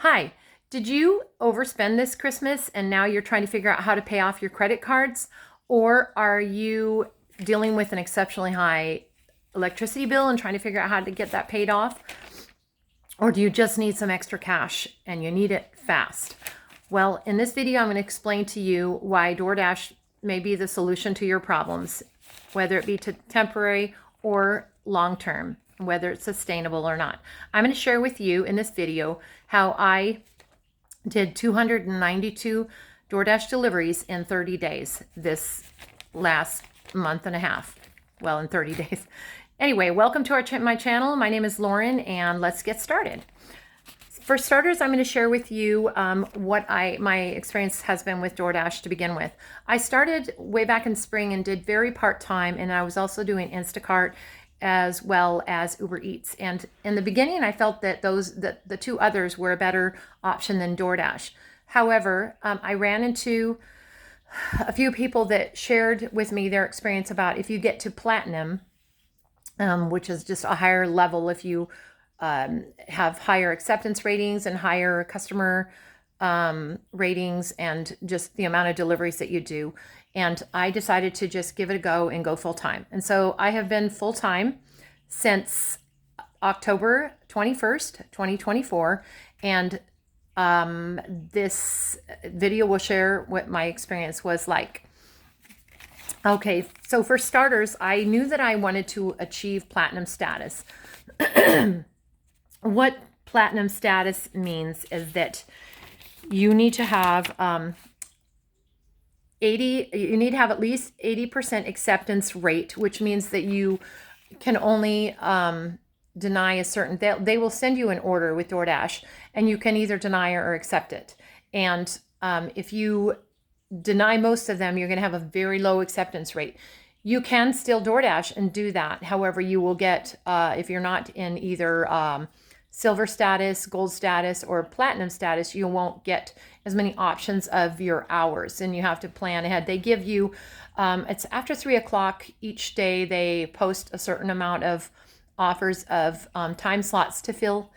Hi, did you overspend this Christmas and now you're trying to figure out how to pay off your credit cards? Or are you dealing with an exceptionally high electricity bill and trying to figure out how to get that paid off? Or do you just need some extra cash and you need it fast? Well, in this video, I'm going to explain to you why DoorDash may be the solution to your problems, whether it be temporary or long-term, whether it's sustainable or not. I'm going to share with you in this video how I did 292 DoorDash deliveries in 30 days this last month and a half. Well, in 30 days. Anyway, welcome to my channel. My name is Lauren, and let's get started. For starters, I'm going to share with you what my experience has been with DoorDash to begin with. I started way back in spring and did very part-time, and I was also doing Instacart as well as Uber Eats. And in the beginning, I felt that the two others were a better option than DoorDash. However, I ran into a few people that shared with me their experience about if you get to Platinum, which is just a higher level, if you have higher acceptance ratings and higher customer ratings and just the amount of deliveries that you do. And I decided to just give it a go and go full time. And so I have been full time since October 21st, 2024. And this video will share what my experience was like. Okay, so for starters, I knew that I wanted to achieve platinum status. What platinum status means is that you need to have you need to have at least 80% acceptance rate, which means that you can only deny a certain, they will send you an order with DoorDash and you can either deny or accept it. And if you deny most of them, you're going to have a very low acceptance rate. You can still DoorDash and do that. However, you will get, if you're not in either silver status, gold status, or platinum status, you won't get as many options of your hours, and you have to plan ahead. They give you, it's after 3 o'clock each day, they post a certain amount of offers of time slots to fill,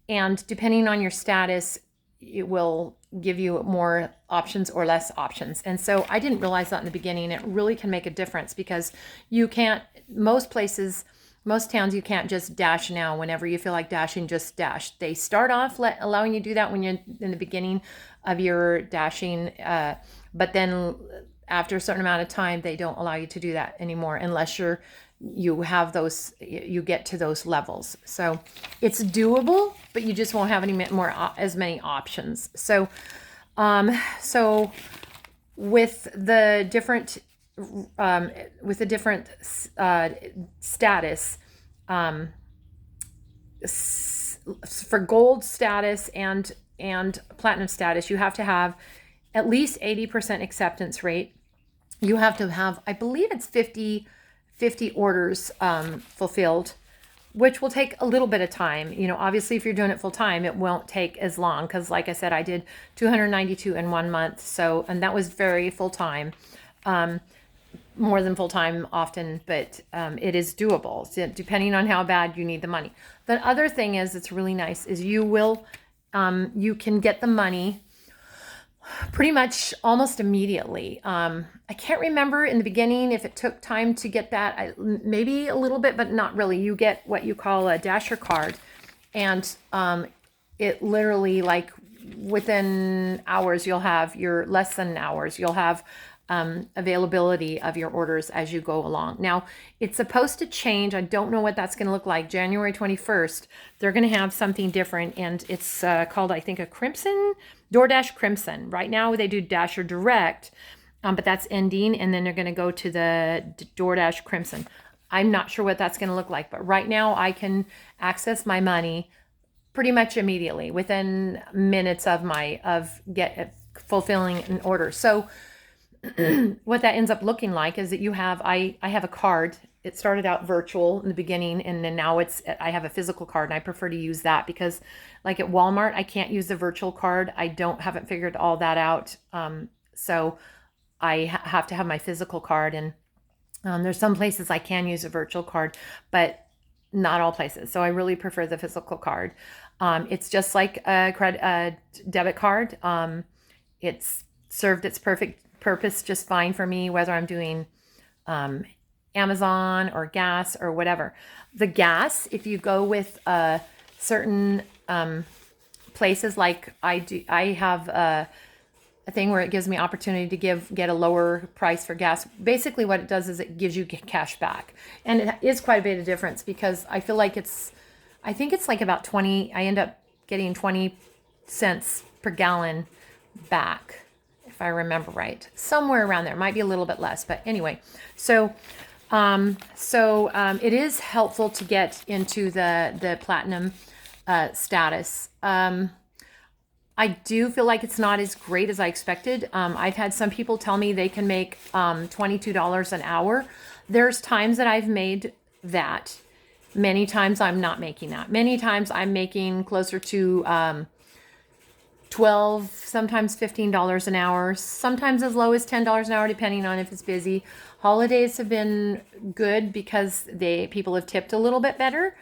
and depending on your status, it will give you more options or less options. And so I didn't realize that in the beginning. It really can make a difference because you can't, most places, most towns, you can't just dash now. Whenever you feel like dashing, just dash. They start off allowing you to do that when you're in the beginning of your dashing, but then after a certain amount of time, they don't allow you to do that anymore unless you have those, you get to those levels. So it's doable, but you just won't have as many options. So, so with the different status, for gold status and platinum status, you have to have at least 80% acceptance rate. You have to have, I believe it's 50 orders fulfilled, which will take a little bit of time. You know, obviously if you're doing it full time, it won't take as long because like I said, I did 292 in 1 month. So, and that was very full time. More than full time often, but it is doable, so depending on how bad you need the money. The other thing is, it's really nice, is you can get the money pretty much almost immediately. I can't remember in the beginning if it took time to get that, maybe a little bit, but not really. You get what you call a Dasher card, and it literally, like within hours, you'll have less than hours, you'll have availability of your orders as you go along. Now, it's supposed to change. I don't know what that's going to look like. January 21st, they're going to have something different, and it's called, I think, a Crimson, DoorDash Crimson. Right now, they do Dasher Direct, but that's ending, and then they're going to go to the DoorDash Crimson. I'm not sure what that's going to look like, but right now, I can access my money pretty much immediately, within minutes of fulfilling an order. So what that ends up looking like is that I have a card. It started out virtual in the beginning, and then now I have a physical card, and I prefer to use that because, like at Walmart, I can't use the virtual card. I haven't figured all that out. So I have to have my physical card, and there's some places I can use a virtual card, but not all places. So I really prefer the physical card. It's just like a debit card. It's served its perfect purpose just fine for me, whether I'm doing Amazon or gas or whatever. The gas, if you go with certain places like I do, I have a thing where it gives me opportunity to get a lower price for gas. Basically, what it does is it gives you cash back, and it is quite a bit of difference because I feel like I think it's like about 20. I end up getting 20 cents per gallon back, if I remember right, somewhere around there. Might be a little bit less, but anyway. So it is helpful to get into the platinum status. I do feel like it's not as great as I expected. I've had some people tell me they can make $22 an hour. There's times that I've made that. Many times I'm not making that. Many times I'm making closer to 12, sometimes $15 an hour, sometimes as low as $10 an hour, depending on if it's busy. Holidays have been good because people have tipped a little bit better.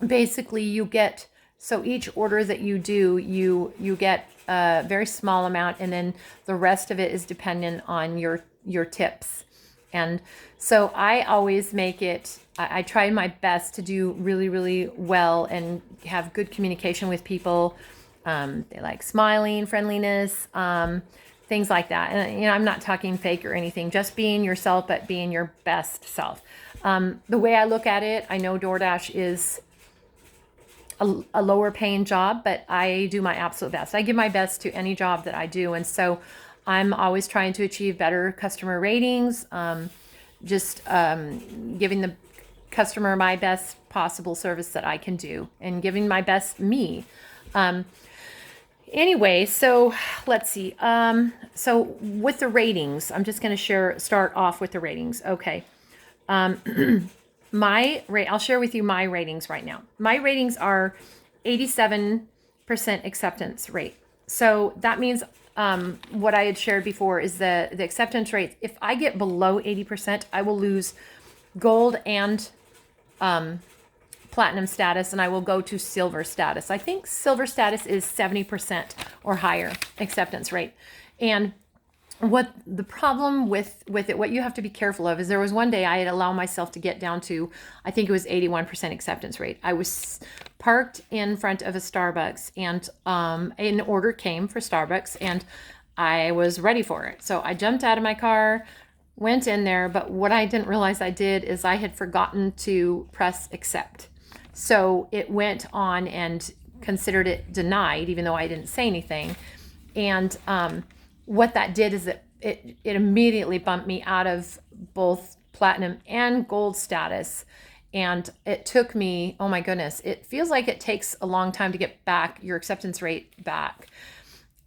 Basically, you get, so each order that you do, you get a very small amount, and then the rest of it is dependent on your tips. And so I always make it, I try my best to do really, really well and have good communication with people. They like smiling, friendliness, things like that. And I'm not talking fake or anything, just being yourself, but being your best self. The way I look at it, I know DoorDash is a lower paying job, but I do my absolute best. I give my best to any job that I do. And so I'm always trying to achieve better customer ratings, giving the customer my best possible service that I can do and giving my best me. Anyway, so let's see. So with the ratings, I'm just going to start off with the ratings. Okay. I'll share with you my ratings right now. My ratings are 87% acceptance rate. So that means what I had shared before is the acceptance rate. If I get below 80%, I will lose gold and platinum status, and I will go to silver status. I think silver status is 70% or higher acceptance rate. And what the problem with it, what you have to be careful of is there was one day I had allowed myself to get down to, I think it was 81% acceptance rate. I was parked in front of a Starbucks, and an order came for Starbucks, and I was ready for it. So I jumped out of my car, went in there, but what I didn't realize I did is I had forgotten to press accept. So it went on and considered it denied, even though I didn't say anything. And what that did is it immediately bumped me out of both platinum and gold status. And it took me, oh my goodness, it feels like it takes a long time to get back your acceptance rate back.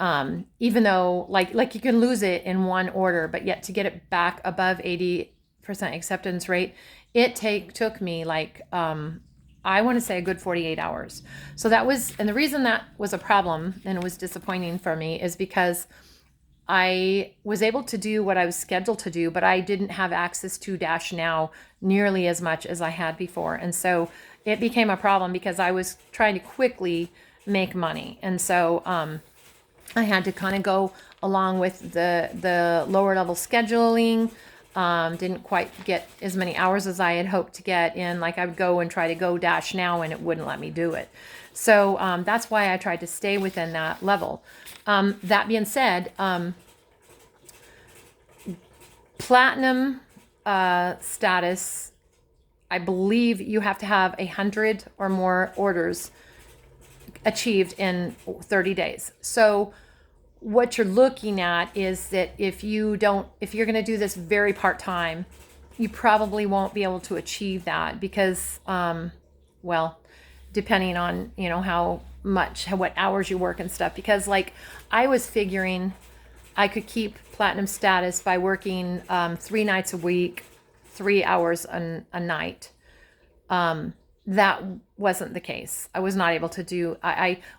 Even though like you can lose it in one order, but yet to get it back above 80% acceptance rate, it took me like, I want to say a good 48 hours. So and the reason that was a problem and it was disappointing for me is because I was able to do what I was scheduled to do, but I didn't have access to Dash Now nearly as much as I had before. And so it became a problem because I was trying to quickly make money. And so I had to kind of go along with the lower level scheduling. Didn't quite get as many hours as I had hoped to get in. Like I would go and try to go Dash Now and it wouldn't let me do it. So that's why I tried to stay within that level. That being said, platinum status, I believe you have to have 100 or more orders achieved in 30 days. So what you're looking at is that if you're going to do this very part-time, you probably won't be able to achieve that because, depending on, what hours you work and stuff, because like I was figuring I could keep platinum status by working 3 nights a week, 3 hours a night. That wasn't the case. I was not able to do,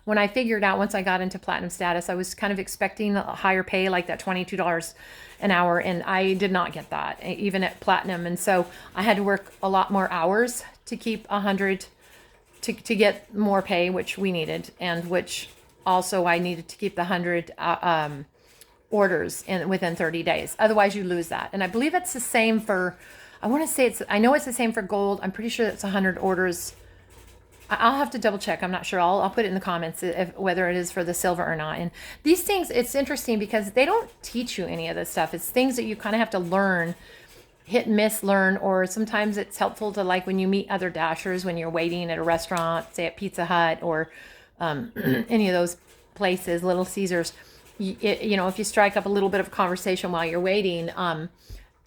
when I figured out once I got into platinum status, I was kind of expecting a higher pay, like that $22 an hour. And I did not get that even at platinum. And so I had to work a lot more hours to keep 100 to get more pay, which we needed, and which also I needed to keep the 100 orders within 30 days. Otherwise, you lose that. And I believe it's the same for. I know it's the same for gold. I'm pretty sure it's 100 orders. I'll have to double check. I'm not sure. I'll put it in the comments whether it is for the silver or not. And these things, it's interesting because they don't teach you any of this stuff. It's things that you kind of have to learn, hit and miss, learn, or sometimes it's helpful to, like, when you meet other dashers when you're waiting at a restaurant, say at Pizza Hut or any of those places, Little Caesars. You know, if you strike up a little bit of conversation while you're waiting,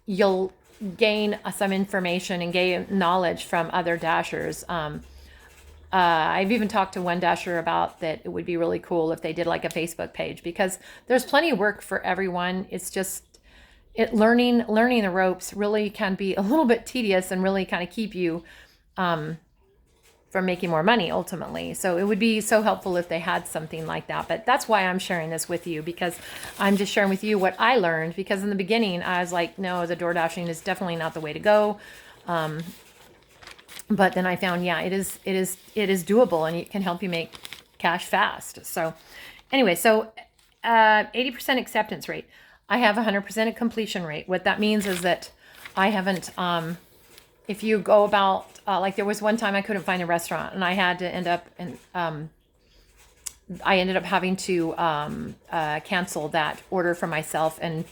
you'll gain some information and gain knowledge from other dashers. I've even talked to one dasher about that it would be really cool if they did like a Facebook page, because there's plenty of work for everyone. It's just learning the ropes really can be a little bit tedious and really kind of keep you from making more money ultimately. So it would be so helpful if they had something like that. But that's why I'm sharing this with you, because I'm just sharing with you what I learned, because in the beginning I was like, no, the door dashing is definitely not the way to go. But then I found, yeah, it is doable, and it can help you make cash fast. So anyway, so 80% acceptance rate. I have 100% completion rate. What that means is that I haven't, if you go about, like there was one time I couldn't find a restaurant, and I had to end up, and I ended up having to cancel that order for myself and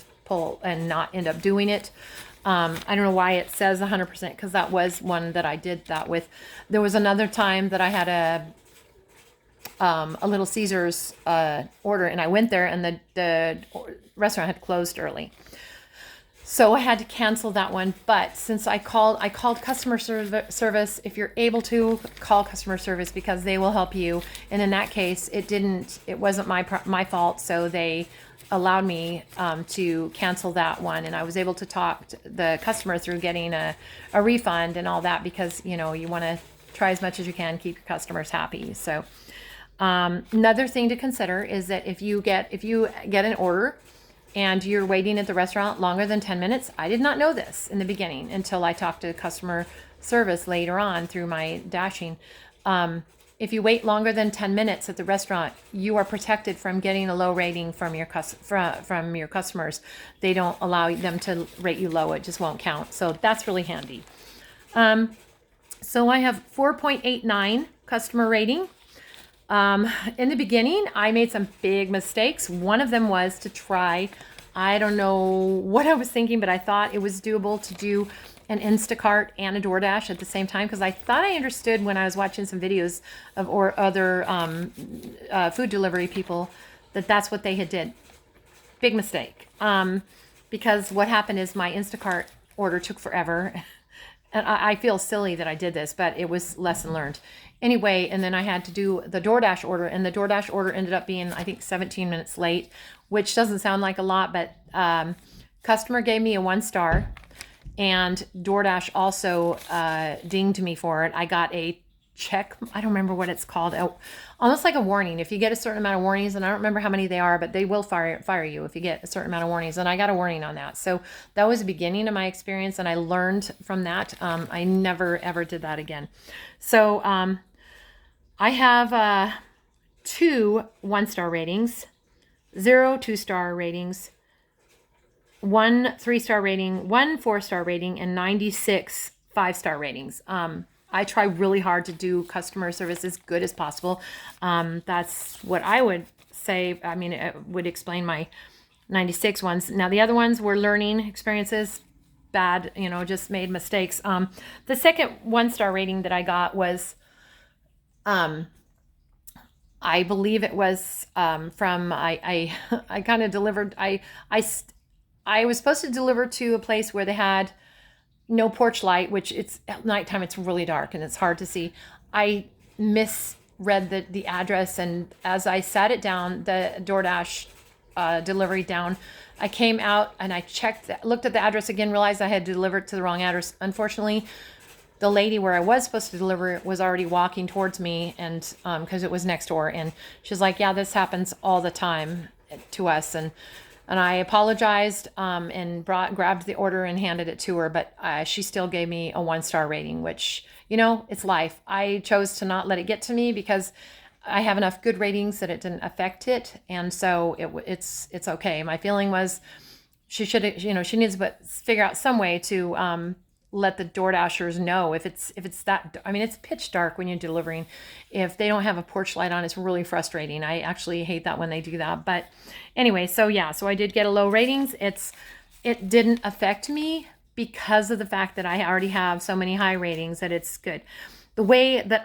not end up doing it. I don't know why it says 100%, because that was one that I did that with. There was another time that I had a Little Caesars order, and I went there, and the restaurant had closed early, so I had to cancel that one. But since I called customer service. If you're able to, call customer service, because they will help you. And in that case, it wasn't my fault, so they allowed me to cancel that one, and I was able to talk to the customer through getting a refund and all that, because you want to try as much as you can, keep your customers happy. So another thing to consider is that if you get an order and you're waiting at the restaurant longer than 10 minutes, I did not know this in the beginning until I talked to customer service later on through my dashing. If you wait longer than 10 minutes at the restaurant, you are protected from getting a low rating from your customers. They don't allow them to rate you low. It just won't count. So that's really handy. So I have 4.89 customer rating. In the beginning, I made some big mistakes. One of them was to try, I don't know what I was thinking, but I thought it was doable to do an Instacart and a DoorDash at the same time, because I thought I understood when I was watching some videos of other food delivery people that that's what they had did. Big mistake. Because what happened is my Instacart order took forever. And I feel silly that I did this, but it was lesson learned. Anyway, and then I had to do the DoorDash order, and the DoorDash order ended up being, I think, 17 minutes late, which doesn't sound like a lot, but customer gave me a 1 star. And DoorDash also dinged me for it. I got a check. I don't remember what it's called. Almost like a warning. If you get a certain amount of warnings, and I don't remember how many they are, but they will fire you if you get a certain amount of warnings. And I got a warning on that. So that was the beginning of my experience, and I learned from that. I never, ever did that again. So I have 2 1-star ratings, 0 2-star ratings, 1 3-star rating, 1 4-star rating, and 96 5-star ratings. I try really hard to do customer service as good as possible. That's what I would say. I mean, it would explain my 96 ones. Now, the other ones were learning experiences, bad, just made mistakes. The second 1-star rating that I got was, I believe it was from, I kind of delivered, I was supposed to deliver to a place where they had no porch light, which it's at nighttime, it's really dark and it's hard to see. I misread the address, and as I sat it down, the DoorDash delivery down, I came out and I looked at the address again, realized I had delivered to the wrong address. Unfortunately, the lady where I was supposed to deliver was already walking towards me, and because it was next door, and she's like, yeah, this happens all the time to us. And And I apologized and grabbed the order and handed it to her, but she still gave me a 1-star rating, which, it's life. I chose to not let it get to me because I have enough good ratings that it didn't affect it, and so it's okay. My feeling was she should, she needs to figure out some way to let the DoorDashers know if it's that. I mean, it's pitch dark when you're delivering. If they don't have a porch light on, it's really frustrating. I actually hate that when they do that. But anyway, so I did get a low ratings. It didn't affect me because of the fact that I already have so many high ratings that it's good. The way that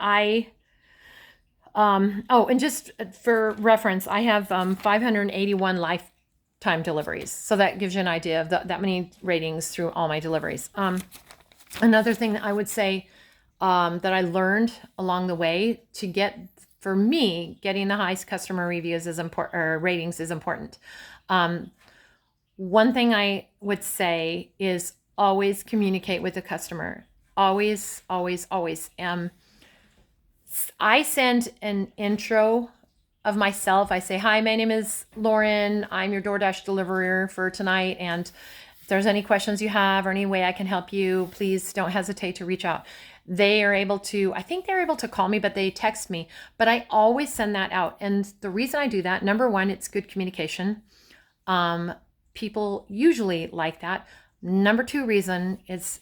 and just for reference, I have 581 lifetime deliveries. So that gives you an idea of that many ratings through all my deliveries. Another thing that I would say that I learned along the way for me, getting the highest customer reviews is important, or ratings is important. One thing I would say is always communicate with the customer. Always, always, always. I send an intro of myself. I say, hi, my name is Lauren. I'm your DoorDash deliverer for tonight. And if there's any questions you have or any way I can help you, please don't hesitate to reach out. I think they're able to call me, but they text me. But I always send that out. And the reason I do that, number one, it's good communication. People usually like that. Number two reason, it's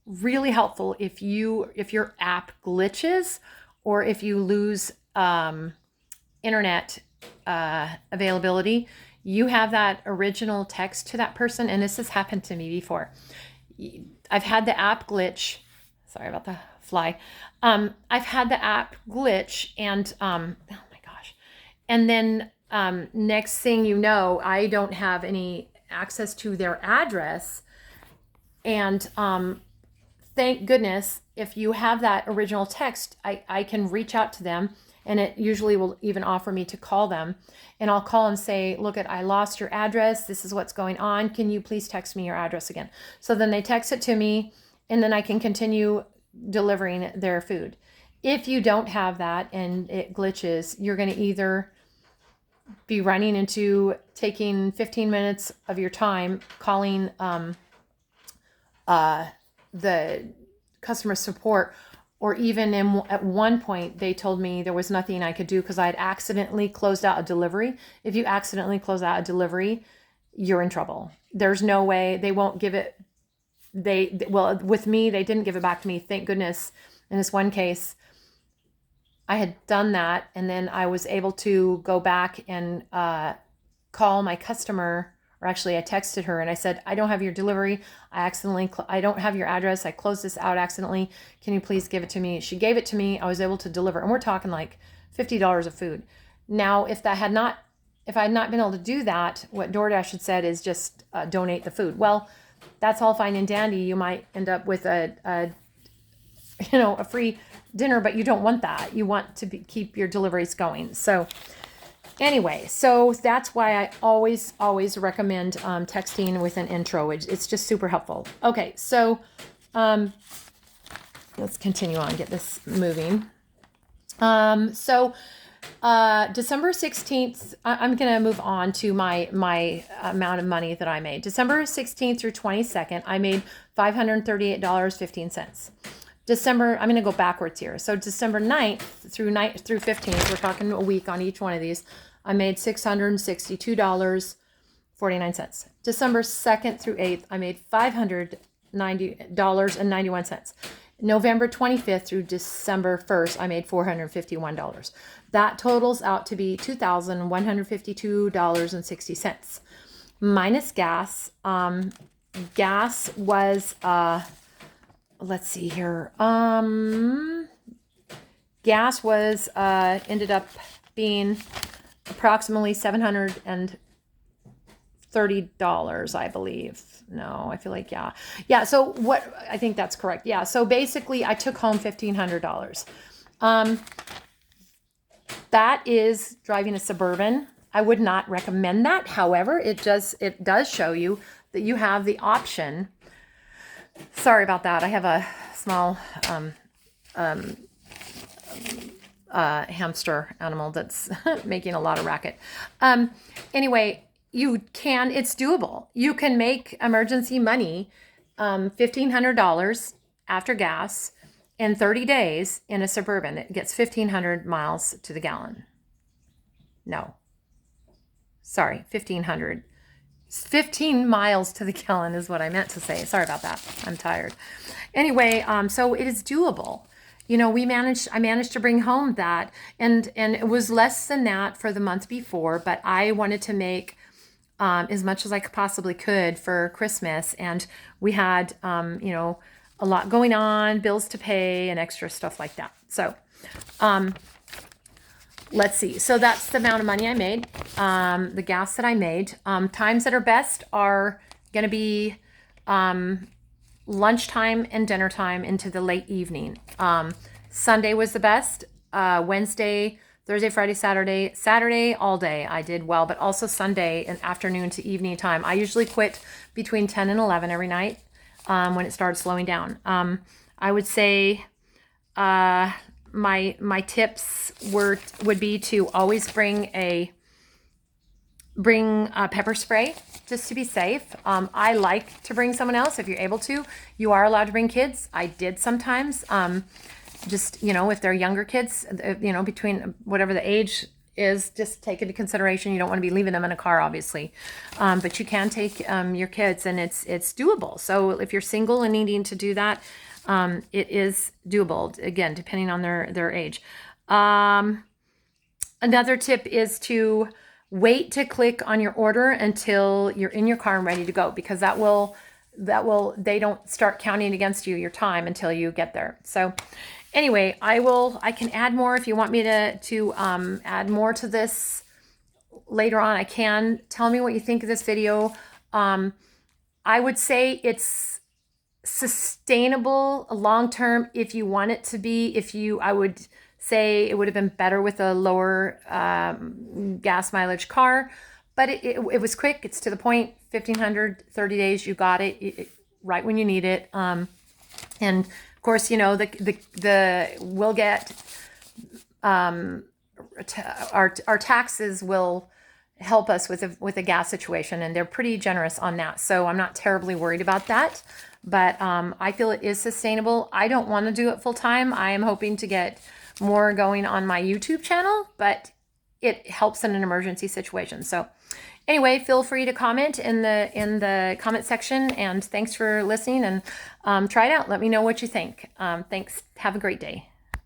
really helpful if your app glitches or if you lose internet availability, you have that original text to that person. And this has happened to me before. I've had the app glitch. Sorry about the fly. I've had the app glitch and, oh my gosh. And then next thing you know, I don't have any access to their address. And thank goodness, if you have that original text, I can reach out to them, and it usually will even offer me to call them. And I'll call and say, look, I lost your address. This is what's going on. Can you please text me your address again? So then they text it to me, and then I can continue delivering their food. If you don't have that and it glitches, you're going to either be running into taking 15 minutes of your time calling the customer support, or even at one point they told me there was nothing I could do because I had accidentally closed out a delivery. If you accidentally close out a delivery, you're in trouble. There's no way they won't give it. With me, they didn't give it back to me. Thank goodness. In this one case, I had done that, and then I was able to go back and call my customer. Or actually, I texted her and I said, I don't have your delivery. I don't have your address. I closed this out accidentally. Can you please give it to me? She gave it to me. I was able to deliver. And we're talking like $50 of food. Now, if I had not been able to do that, what DoorDash had said is just donate the food. Well, that's all fine and dandy. You might end up with a free dinner, but you don't want that. You want to keep your deliveries going. So anyway, so that's why I always recommend texting with an intro. It's just super helpful. Okay, so let's continue on, get this moving. December 16th, I'm going to move on to my amount of money that I made. December 16th through 22nd, I made $538.15. I'm going to go backwards here. So December 9th through 15th, we're talking a week on each one of these, I made $662.49. December 2nd through 8th, I made $590.91. November 25th through December 1st, I made $451. That totals out to be $2,152.60. Minus gas. Gas was, let's see here. Gas was, ended up being approximately $730, I believe. No, I feel like, yeah. So I think that's correct. Yeah. So basically I took home $1,500. That is driving a Suburban. I would not recommend that. However, it does show you that you have the option. Sorry about that. I have a small, hamster animal that's making a lot of racket. Anyway, you can, it's doable. You can make emergency money, $1,500 after gas in 30 days in a Suburban. It gets 1,500 miles to the gallon. No, sorry, 1,500. 15 miles to the gallon is what I meant to say. Sorry about that. I'm tired. Anyway, so it is doable. You know, I managed to bring home that, and it was less than that for the month before, but I wanted to make as much as I possibly could for Christmas. And we had, you know, a lot going on, bills to pay and extra stuff like that. So, let's see. So that's the amount of money I made, the gas that I made. Times that are best are going to be lunchtime and dinner time into the late evening. Sunday was the best. Wednesday, Thursday, Friday, Saturday all day I did well, but also Sunday and afternoon to evening time. I usually quit between 10 and 11 every night when it started slowing down. I would say my tips would be to always bring pepper spray just to be safe. I like to bring someone else if you're able to. You are allowed to bring kids. I did sometimes. Just, you know, if they're younger kids, you know, between whatever the age is, just take into consideration. You don't want to be leaving them in a car, obviously. But you can take your kids, and it's doable. So if you're single and needing to do that, it is doable, again, depending on their age. Another tip is to wait to click on your order until you're in your car and ready to go, because they don't start counting against you your time until you get there. So anyway, I can add more if you want me to add more to this later on. I can. Tell me what you think of this video. I would say it's sustainable long-term if you want it to be. I would say it would have been better with a lower gas mileage car, but it was quick. It's to the point. 1,500, 30 days, you got it right when you need it. And of course, you know, we'll get our taxes will help us with a gas situation, and they're pretty generous on that. So I'm not terribly worried about that, but I feel it is sustainable. I don't want to do it full time. I am hoping to get more going on my YouTube channel, but it helps in an emergency situation. So anyway, feel free to comment in the comment section, and thanks for listening, and try it out. Let me know what you think. Thanks. Have a great day.